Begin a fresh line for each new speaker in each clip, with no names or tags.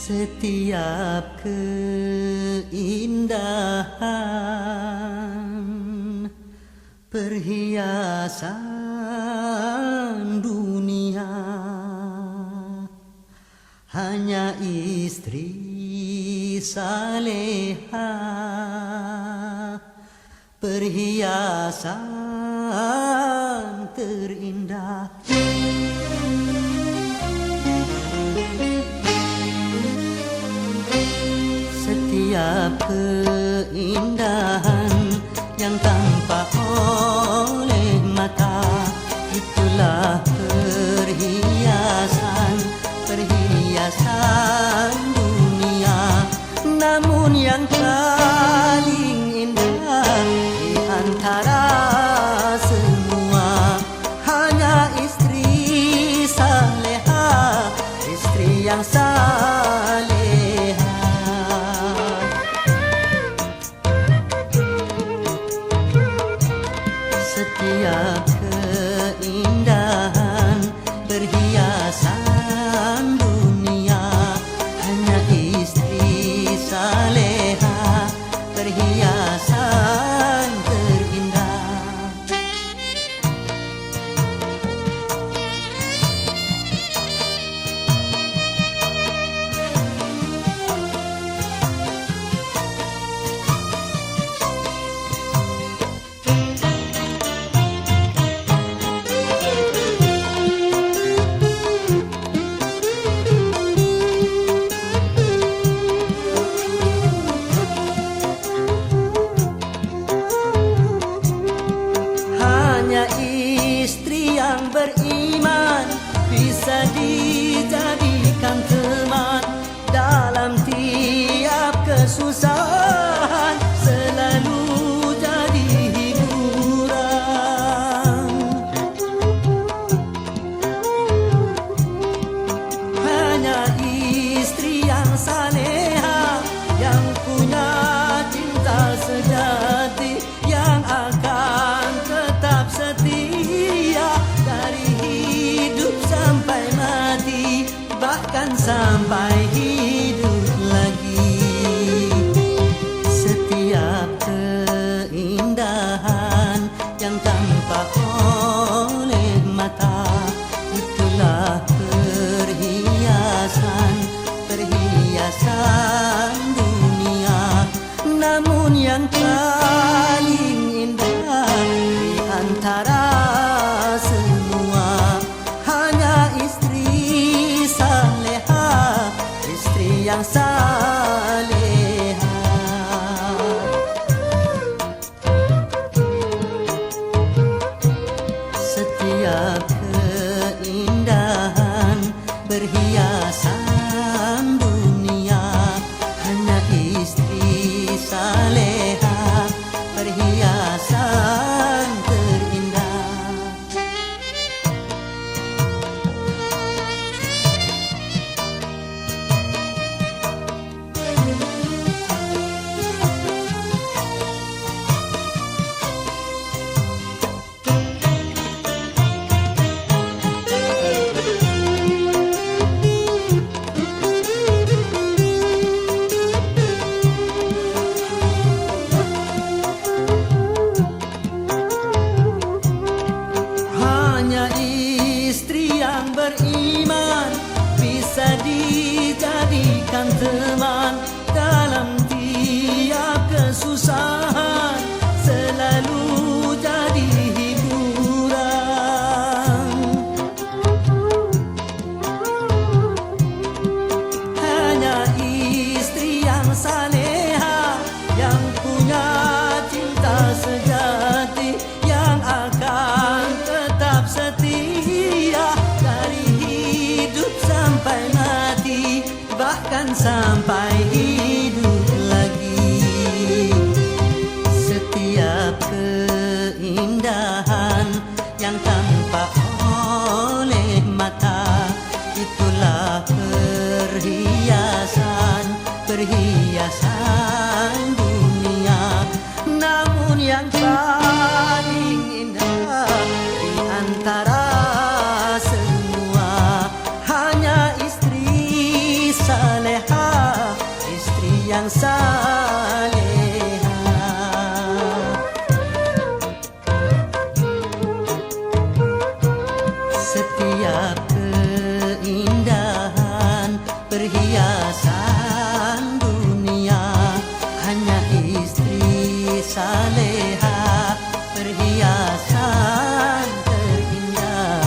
Setiap keindahan perhiasan dunia hanya istri saleha, perhiasan terindah. Setiap keindahan yang tampak oleh mata, itulah perhiasan dunia. Namun yang paling indah di antara semua hanya istri saleha, istri yang saleha. Setiap keindahan perhiasan dunia hanya istri saleha, perhiasan terindah. Istri yang beriman bisa dijadikan teman dalam tiap kesusahan, selalu jadi hiburan. Hanya istri yang saleha yang punya cinta sejati, yang akan tetap setia dari hidup sampai mati, bahkan sampai hidup lagi. Setiap keindahan yang tampak oleh mata, itulah perhiasan dunia. Namun yang paling indah di antara semua hanya istri saleha, istri yang saleha. Setiap keindahan perhiasan dunia hanya istri saleha, perhiasan terindah. Istri yang beriman bisa dijadikan teman dalam tiap kesusahan, selalu jadi hiburan. Hanya istri yang saleha yang punya cinta sejati, yang akan tetap setia dari hidup sampai mati, bahkan sampai hidup lagi. Setiap keindahan yang tampak oleh mata, itulah perhiasan dunia. Namun yang paling indah di antara semua hanya istri saleha, Setiap keindahan perhiasan dunia, hanya istri saleha perhiasan terindah.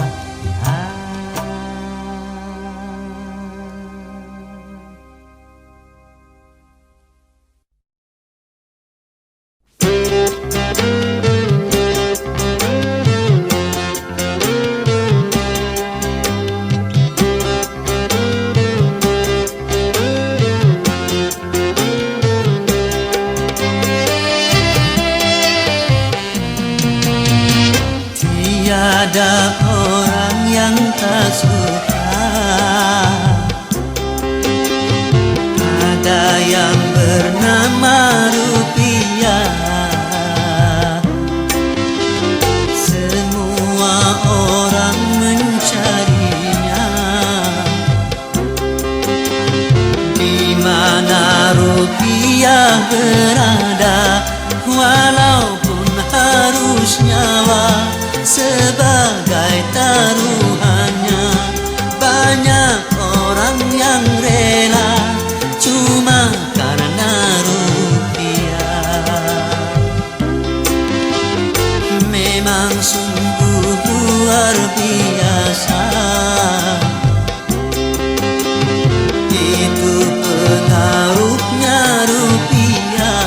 Tiada orang yang tak suka, ada yang bernama rupiah. Semua orang mencarinya, di mana rupiah berada, walaupun harus nyawa sebagai taruhannya. Banyak orang yang rela cuma karena rupiah. Memang sungguh luar biasa, itu pengaruhnya rupiah.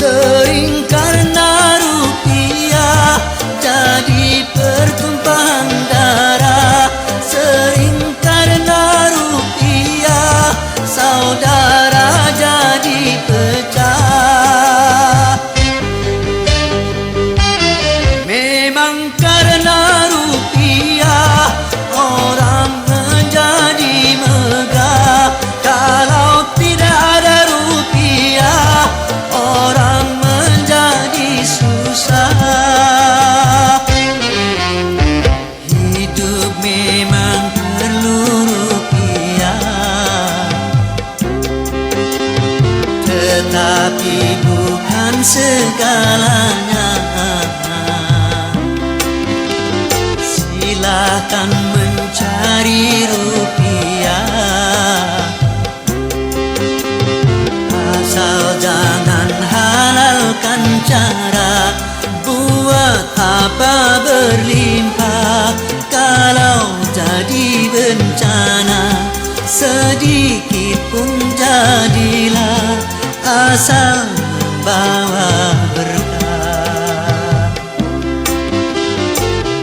Sering karena rupiah jadi pertumpahan darah. Sering karena rupiah saudara jadi pecah. Memang karena rupiah orang menjadi megah. Kalau tidak ada rupiah orang menjadi susah. Hidup memang perlu rupiah, tetapi bukan segalanya. Silakan mencari rupiah, asal jangan halalkan cara. Buat apa berlimpah kalau jadi bencana? Sedikit pun jadilah, asal membawa berkah.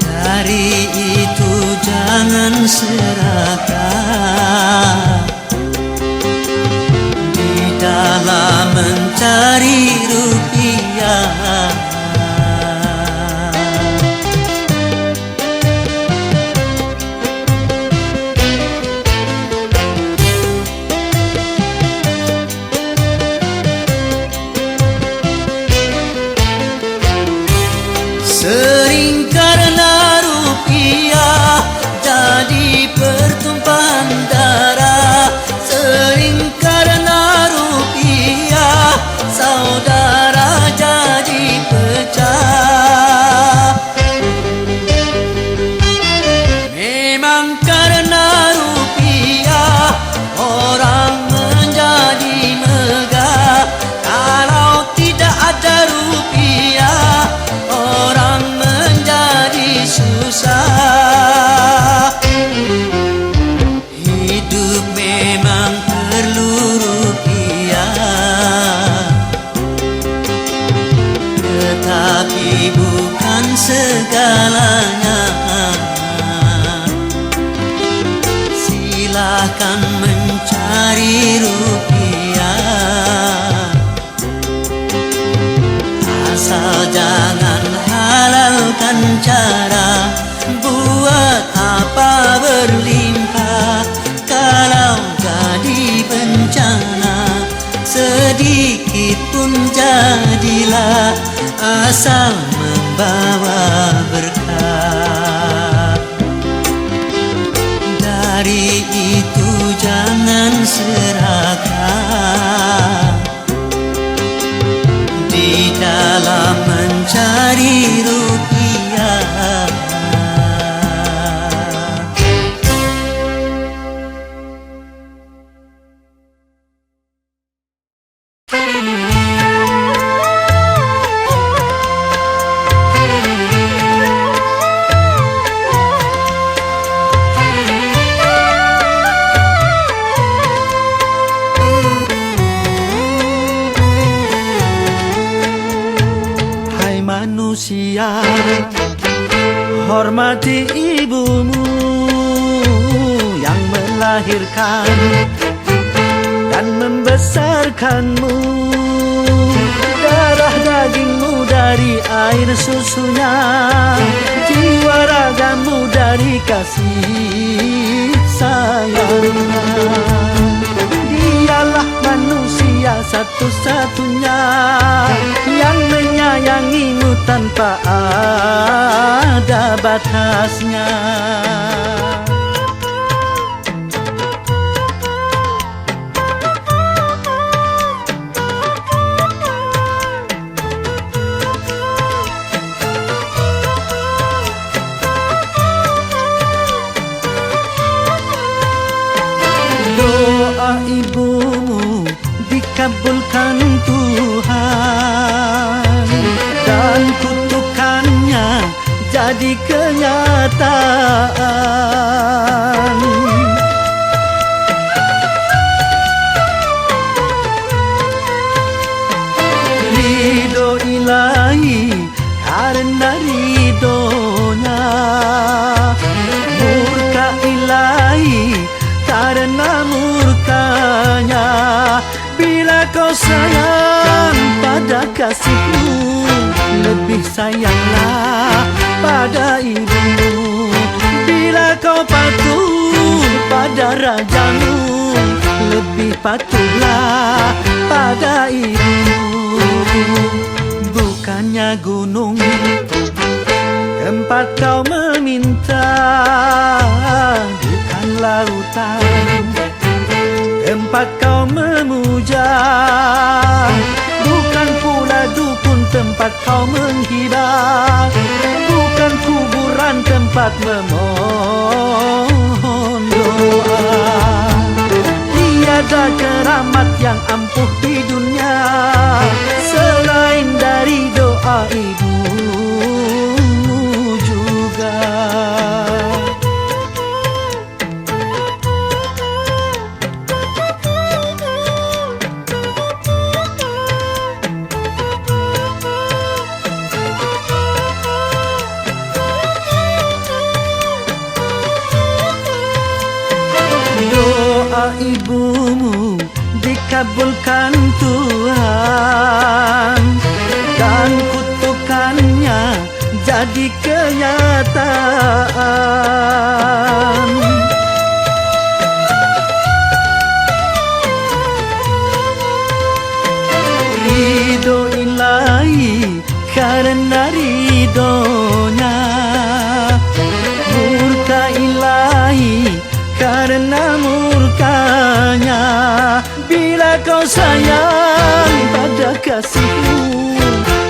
Dari itu jangan serakah dalam mencari rupiah. Sering karena rupiah jadi pertumpahan darah. Sering karena rupiah saudara jadi pecah. Memang karena rupiah orang menjadi megah. Kalau tidak ada rupiah orang menjadi susah. Hidup memang perlu rupiah, tetapi bukan segalanya. Silakan mencari rupiah, asal jangan halalkan cara. Buat apa berlimpah kalau jadi bencana? Sedikit pun jadilah, asal membawa berkah. Hormati ibumu yang melahirkan dan membesarkanmu. Darah dagingmu dari air susunya, jiwa ragamu dari kasih sayangnya. Dialah manusia satu-satunya yang menyayangimu tanpa ada batasnya. Doa ibumu dikabulkan Tuhan dan kutukannya jadi kenyataan. Ridho ilahi karena ridhonya, murka ilahi karena murkanya. Bila kau sayang pada kasihmu, lebih sayanglah pada ibumu. Bila kau patuh pada rajamu, lebih patuhlah pada ibumu. Bukannya gunung tempat kau meminta, bukan lautan tempat kau memuja, bukan pula dukun tempat kau menghibah, bukan kuburan tempat memohon doa. Tiada keramat yang ampuh di dunia selain dari doa ibumu juga. Doa ibumu dikabulkan Tuhan dan kutukannya jadi kenyataan. Ridho ilahi karena ridhonya, murka ilahi karena murkanya. Bila kau sayang pada kasihmu,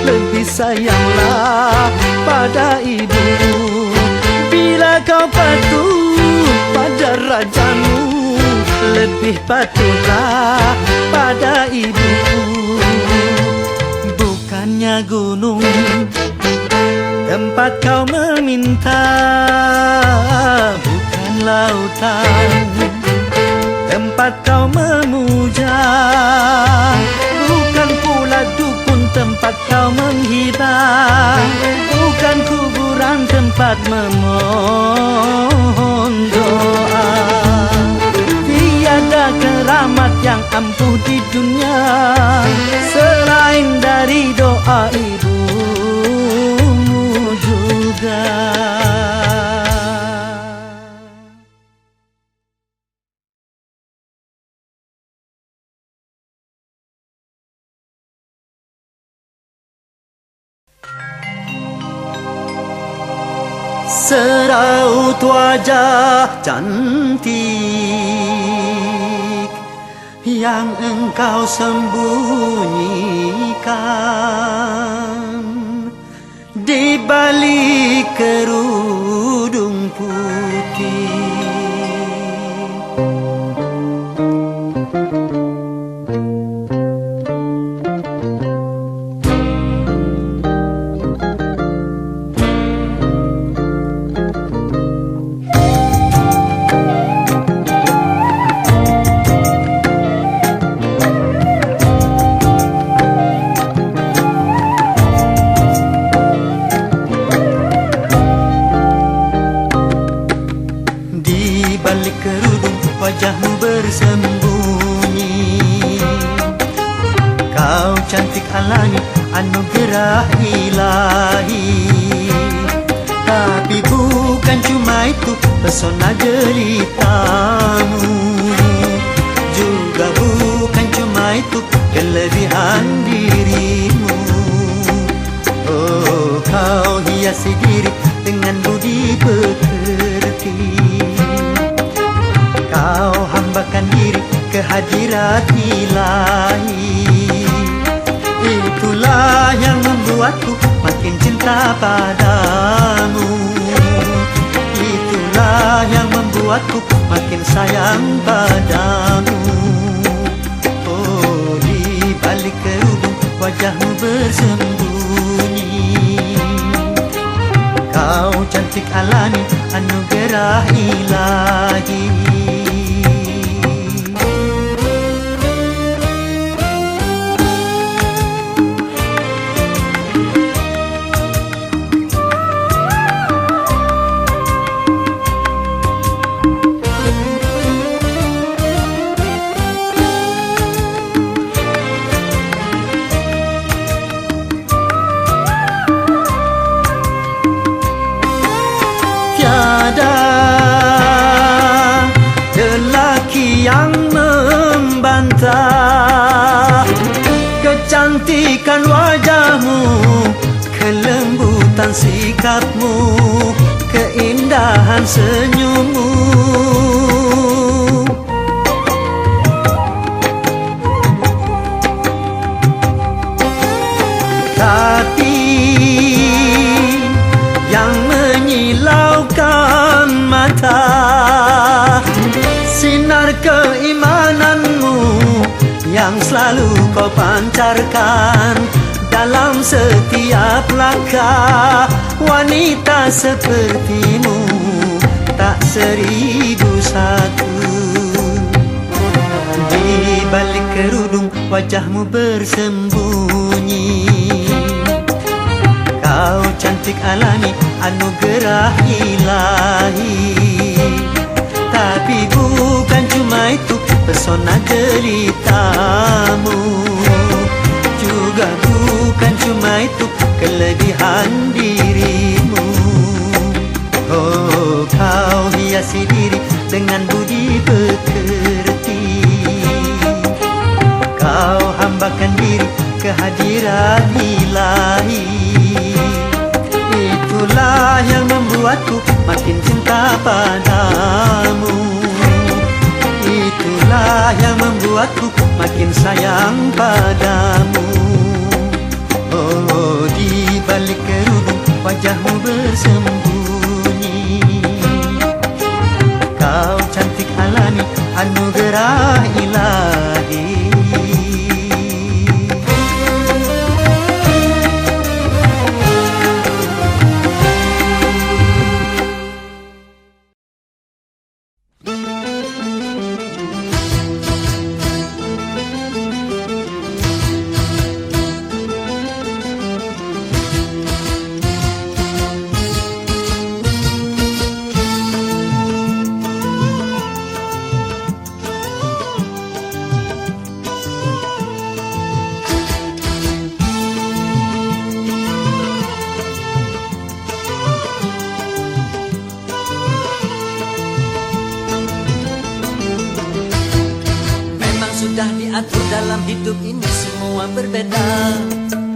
lebih sayanglah pada ibumu. Bila kau patuh pada rajamu, lebih patuhlah pada ibumu. Bukannya gunung tempat kau meminta, bukan lautan tempat kau memuja, bukan pula dukun tempat kau menghibah, bukan kuburan tempat memohon doa. Tiada keramat yang ampuh di dunia selain dari doa ibumu juga. Seraut wajah cantik yang engkau sembunyikan di balik kerudung putih. wajahmu bersembunyi. Kau cantik alami, anugerah ilahi. Tapi bukan cuma itu pesona jelitamu, juga bukan cuma itu kelebihan dirimu. Oh, kau hiasi diri dengan budi pekerti. Kau hambakan diri ke hadirat ilahi. Itulah yang membuatku makin cinta padamu. Itulah yang membuatku makin sayang padamu. Oh, di balik kerudung wajahmu bersembunyi. Kau cantik alami, anugerah ilahi. Tiada lelaki yang membantah kecantikan wajahmu, kelembutan sikapmu, keindahan senyummu. Tapi yang menyilaukan mata, sinar keimananmu yang selalu kau pancarkan dalam setiap langkah. Wanita sepertimu tak 1001. Di balik kerudung wajahmu bersembunyi. Kau cantik alami, anugerah ilahi. Tapi bukan cuma itu pesona jelitamu, juga bukan cuma itu kelebihan dirimu. Oh, kau hiasi diri dengan budi pekerti. Kau hambakan diri ke hadirat ilahi. Itulah yang membuatku makin cinta padamu. Itulah yang membuatku makin sayang padamu. Oh, di balik kerudung wajahmu bersembunyi. Kau cantik alami, anugerah ilahi.
Sudah diatur dalam hidup ini semua berbeda.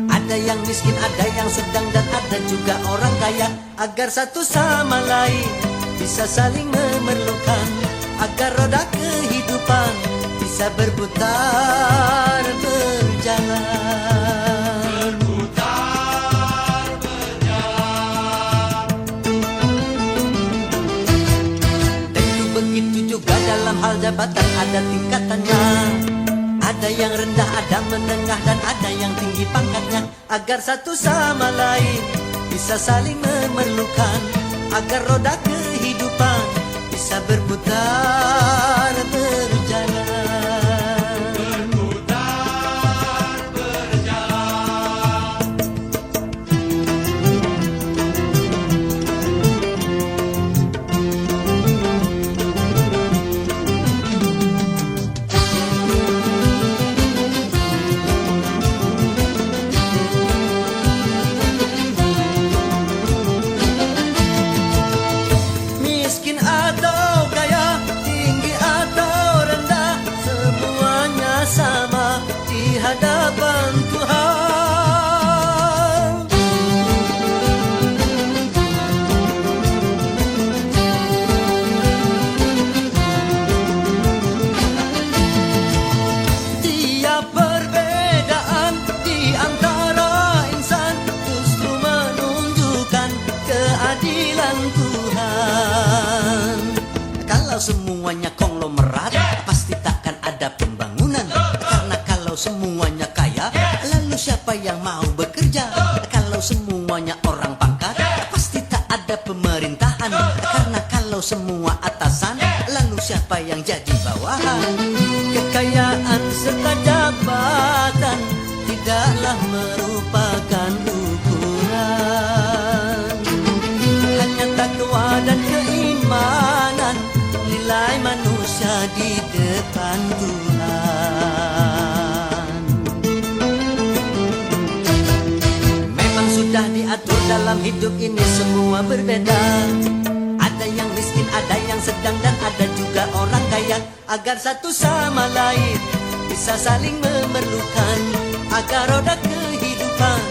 Ada yang miskin, ada yang sedang, dan ada juga orang kaya. Agar satu sama lain bisa saling memerlukan, agar roda kehidupan bisa berputar berjalan. Tentu begitu juga dalam hal jabatan ada tingkatannya. Ada yang rendah, ada menengah, dan ada yang tinggi pangkatnya. Agar satu sama lain bisa saling memerlukan, agar roda kehidupan bisa berputar berjalan. semuanya konglomerat, pasti takkan ada pembangunan. Karena kalau semuanya kaya, lalu siapa yang mau bekerja? Kalau semuanya orang pangkat, pasti tak ada pemerintahan. Karena kalau semua atasan, lalu siapa yang jadi bawahan? Kekayaan serta jabatan tidaklah merupakan ukuran. Hanya takwa dan keimanan, nilai manusia di depan Tuhan. Memang sudah diatur dalam hidup ini semua berbeda. Ada yang miskin, ada yang sedang, dan ada juga orang kaya. Agar satu sama lain bisa saling memerlukan, agar roda kehidupan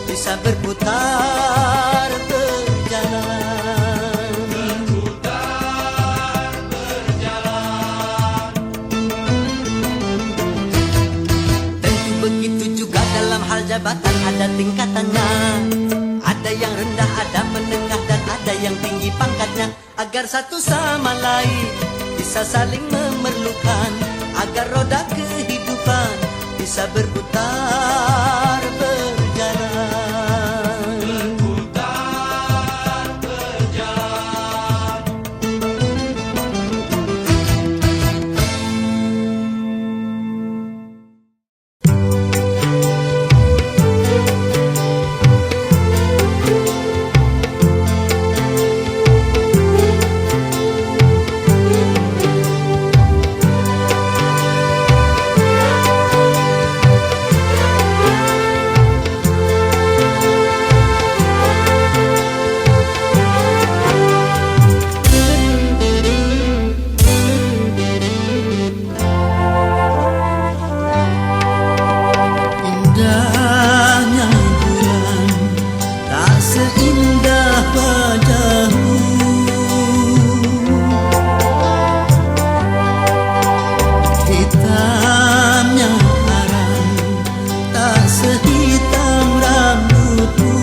bisa berputar berjalan. Berputar berjalan. Tentu begitu juga dalam hal jabatan ada tingkatannya. Ada yang rendah, ada menengah, dan ada yang tinggi pangkatnya. Agar satu sama lain bisa saling memerlukan, agar roda kehidupan bisa berputar berjalan. Berputar berjalan. Indahnya bulan tak seindah wajahmu. Hitamnya arang tak sehitam rambutmu.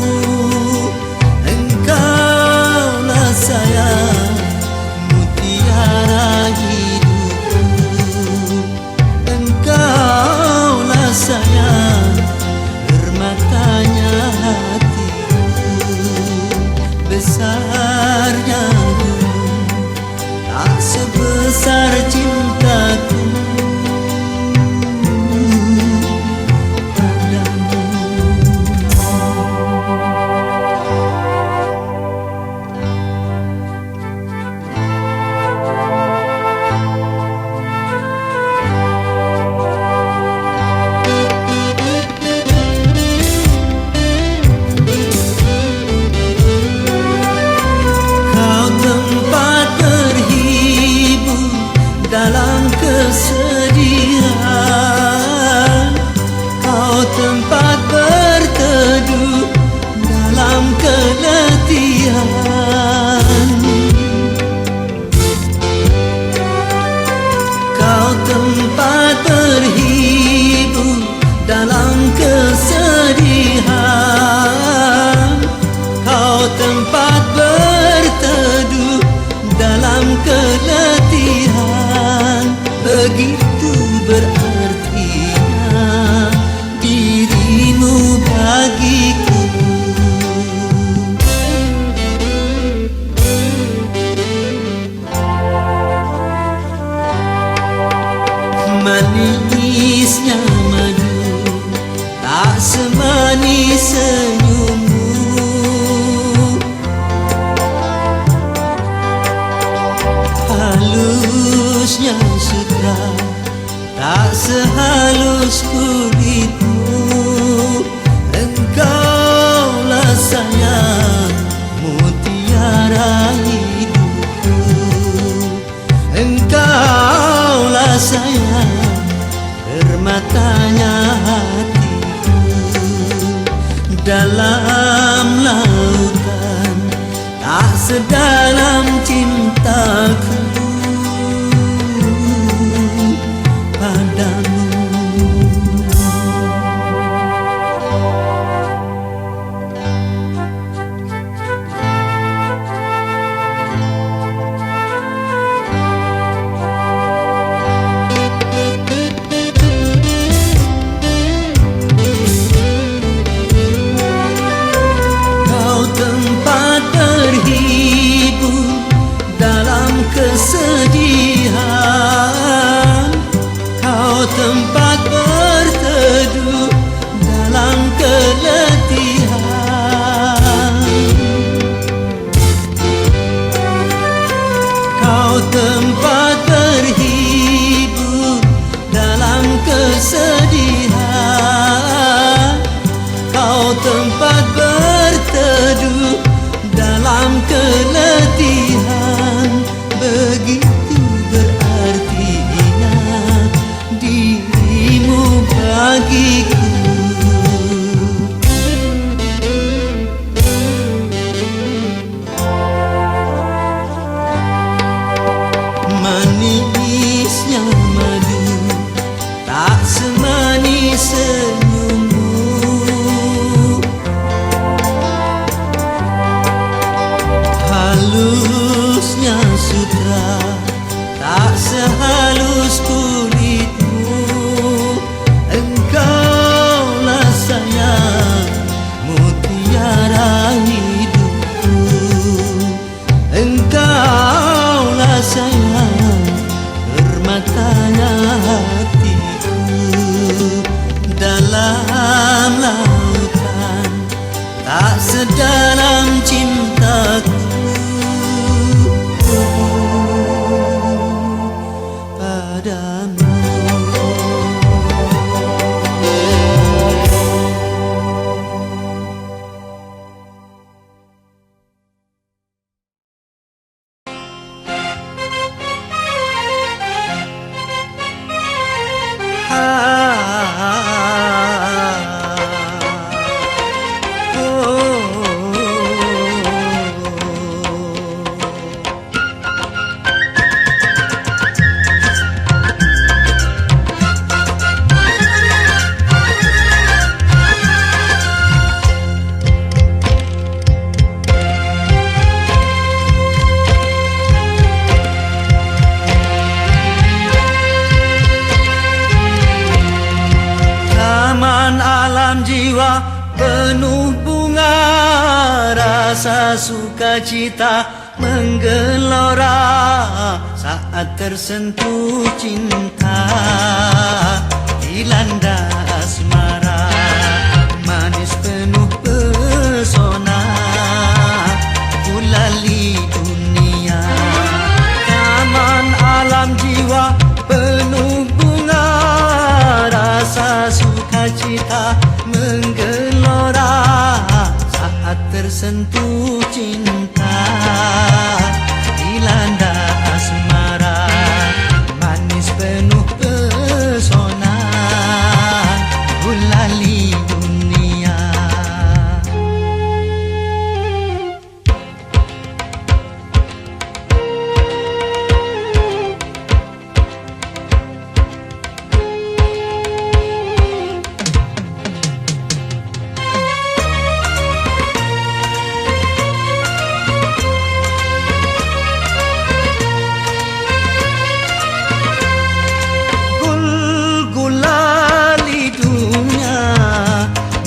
Engkaulah sayang, mutiara hidupku. Engkaulah sayang, permatanya hatiku. Besarnya gunung tak sebesar cintaku padamu. Kau tempat terhibur dalam kesedihan. Kau tempat berteduh dalam keletihan. Kau tempat terhibur dalam kesedihan. Kau tempat berteduh dalam keletihan. Begitu berartinya dirimu bagiku. Manisnya madu tak semanis senyummu. Halusnya sutra tak sehalus kulitmu. Engkaulah sayang, mutiara hidupku. Engkaulah sayang, permatanya hatiku. Dalam lautan tak sedalam cintaku padamu. tempat berhibur dalam kesedihan, kau tempat berteduh dalam keletihan. Begitu berartinya dirimu bagiku. Manisnya madu tak semanis senyummu, halusnya sutra tak sehalus kulitmu. Engkaulah sayang mutiara hidupku, engkaulah sayang permatanya hatiku. Dalam lautan tak sedalam cintaku padamu. Jiwa penuh bunga, rasa sukacita menggelora saat tersentuh cinta, dilanda asmara, manis penuh pesona, kulali dunia. Taman alam jiwa penuh bunga, rasa sukacita menggelora saat tersentuh cinta, dilanda asmara, manis penuh pesona, gulali dunia.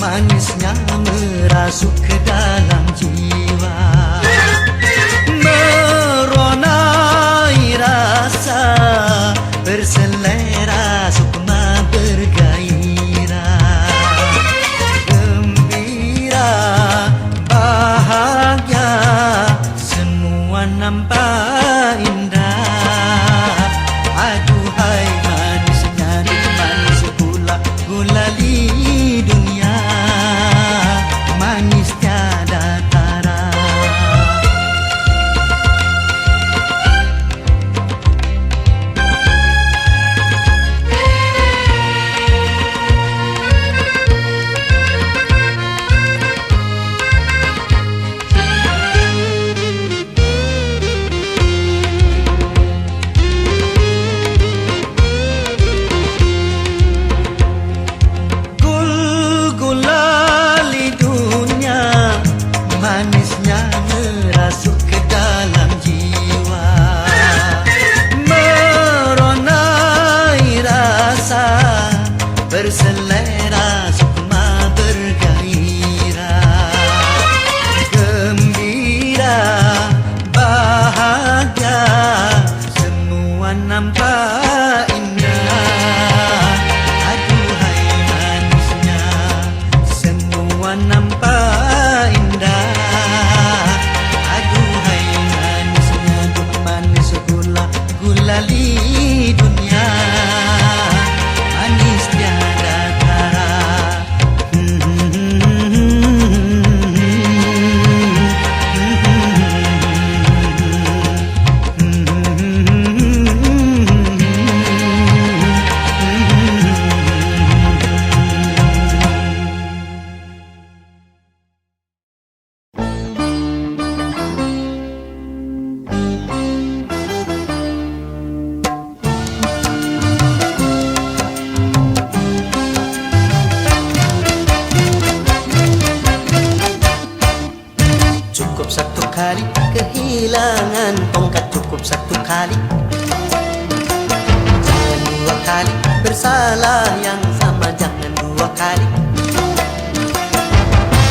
Manisnya merasuk ke dalam jiwa, meronai rasa, berselera sukma bergairah, gembira, bahagia, semua nampak indah. Aduhai manisnya, manis pula gulali dunia, manis tiada tara. Manisnya merasuk ke dalam jiwa, meronai rasa, berselera sukma bergairah, gembira, bahagia, semua nampak indah. Aduhai manisnya, semua nampak indah. Aduhai manisnya, manis gula tongkat cukup satu kali. Jangan dua kali bersalah yang sama, jangan dua kali.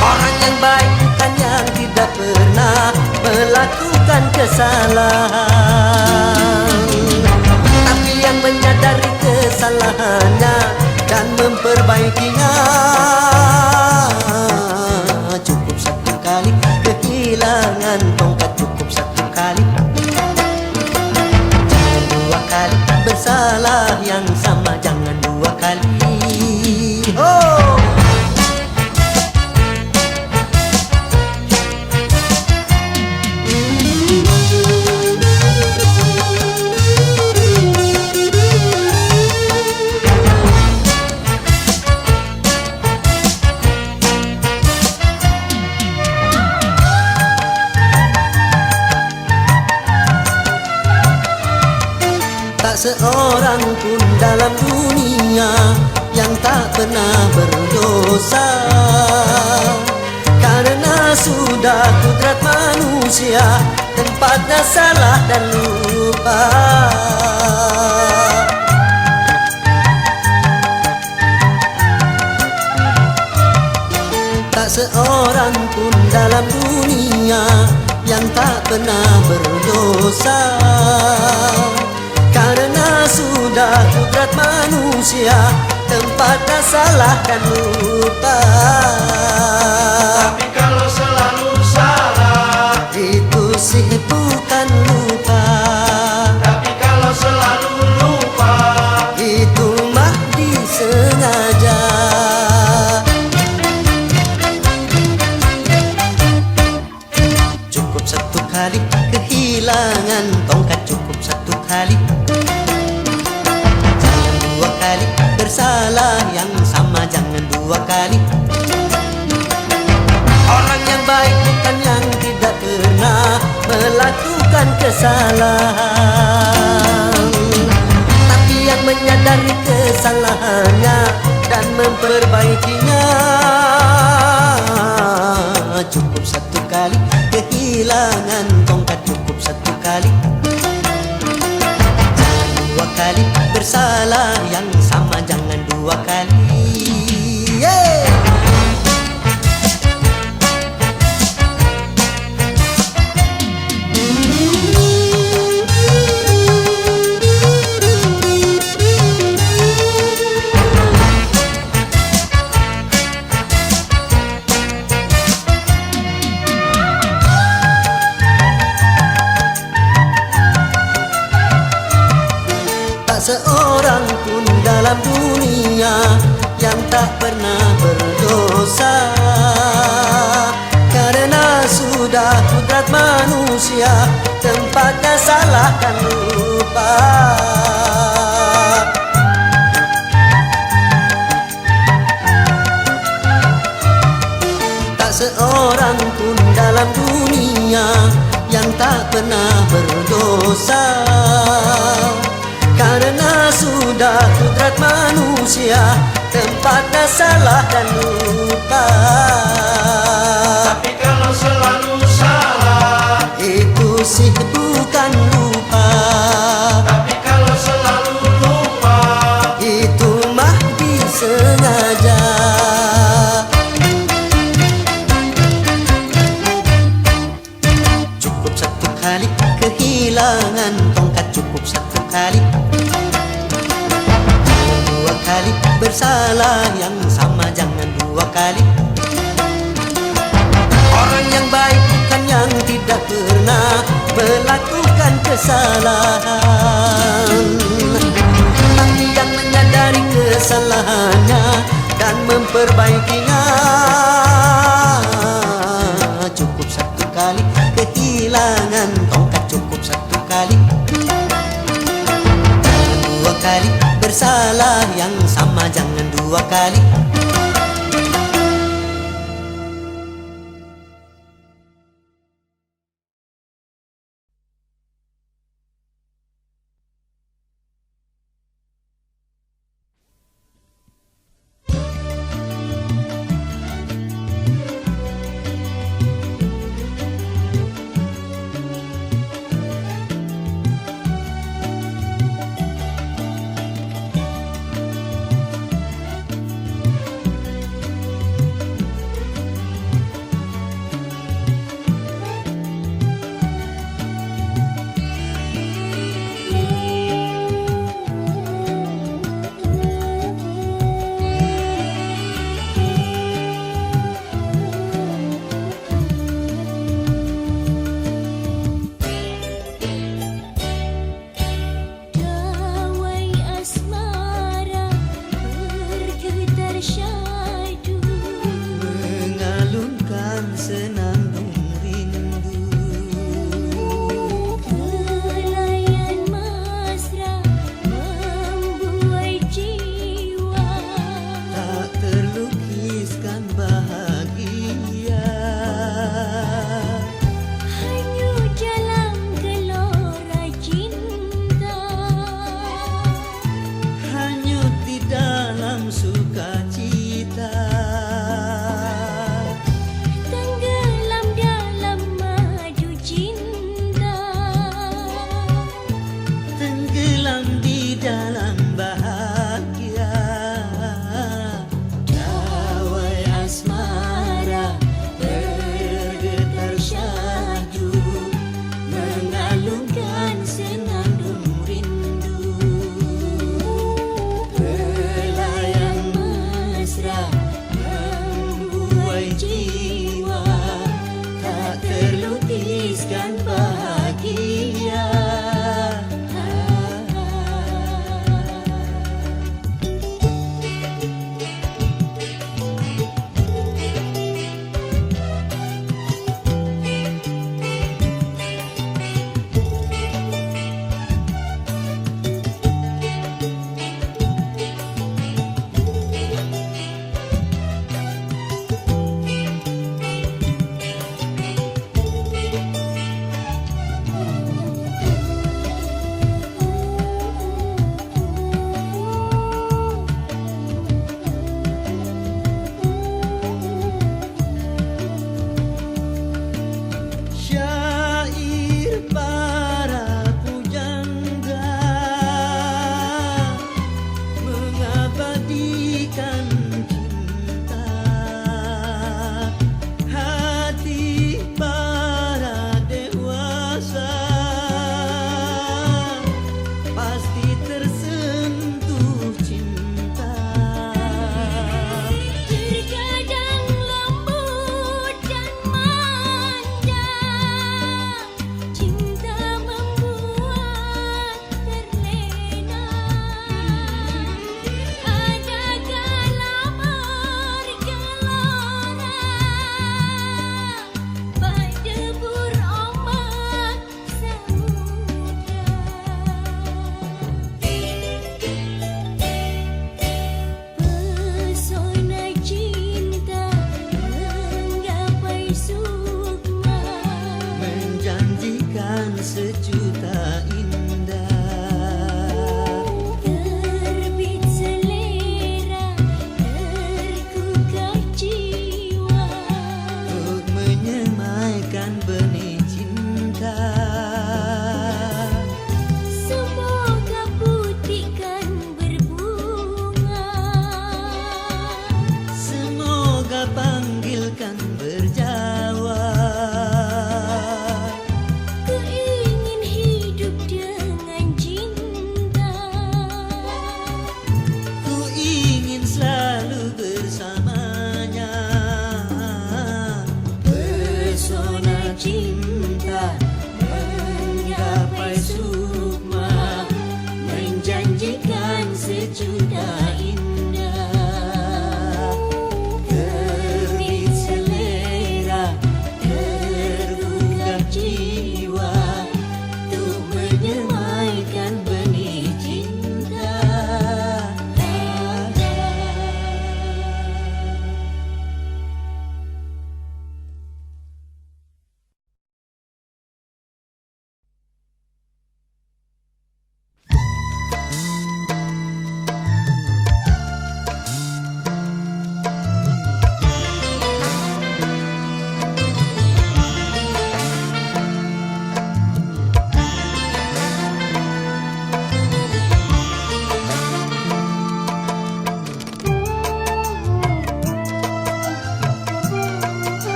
Orang yang baik bukan yang tidak pernah melakukan kesalahan, tapi yang menyadari kesalahannya dan memperbaikinya. Cukup satu kali kehilangan tongkat, cukup satu kali. Jangan dua kali bersalah yang sama, jangan dua kali. Oh! Tak seorang pun dalam dunia yang tak pernah berdosa, karena sudah kudrat manusia tempatnya salah dan lupa. Tak seorang pun dalam dunia yang tak pernah berdosa, karena sudah kudrat manusia tempatnya salah dan lupa.
Tapi kalau selalu salah,
itu sih bukan lupa.
tapi kalau selalu lupa,
Itu mah disengaja. Cukup satu kali kehilangan tongkat, cukup satu kali. Jangan dua kali bersalah yang sama, jangan dua kali. Orang yang baik bukan yang tidak pernah melakukan kesalahan, tapi yang menyadari kesalahannya dan memperbaikinya. Cukup satu kali kehilangan tongkat, cukup satu kali. Jangan dua kali bersalah yang sama, jangan dua kali. Yeah! Tak seorang pun dalam dunia yang tak pernah berdosa, karena sudah kudrat manusia tempatnya salah dan lupa. Tak seorang pun dalam dunia yang tak pernah berdosa, karena sudah kudrat manusia tempatnya salah dan lupa.
tapi kalau selalu salah,
Itu sih bukan lupa.
tapi kalau selalu lupa,
Itu mah disengaja. Cukup satu kali kehilangan tongkat, cukup satu kali. Jangan dua kali bersalah yang sama, jangan dua kali. Orang yang baik bukan yang tidak pernah melakukan kesalahan, tapi yang menyadari kesalahannya dan memperbaikinya. Cukup satu kali kehilangan tongkat, cukup satu kali. Jangan dua kali bersalah yang sama, jangan dua kali.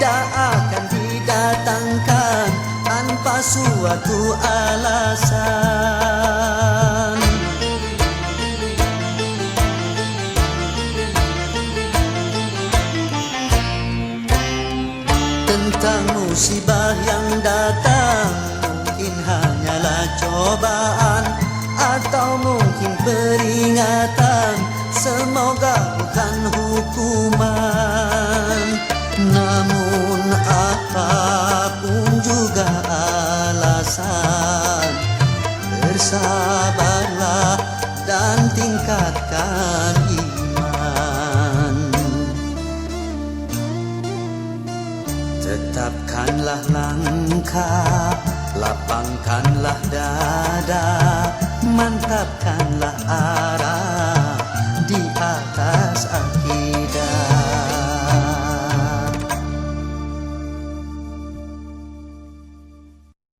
tidak akan didatangkan tanpa suatu alasan. Tentang musibah yang datang, mungkin hanyalah cobaan atau mungkin peringatan, semoga bukan hukuman. Namun apapun juga alasan, bersabarlah dan tingkatkan iman. Tetapkanlah langkah, lapangkanlah dada, mantapkanlah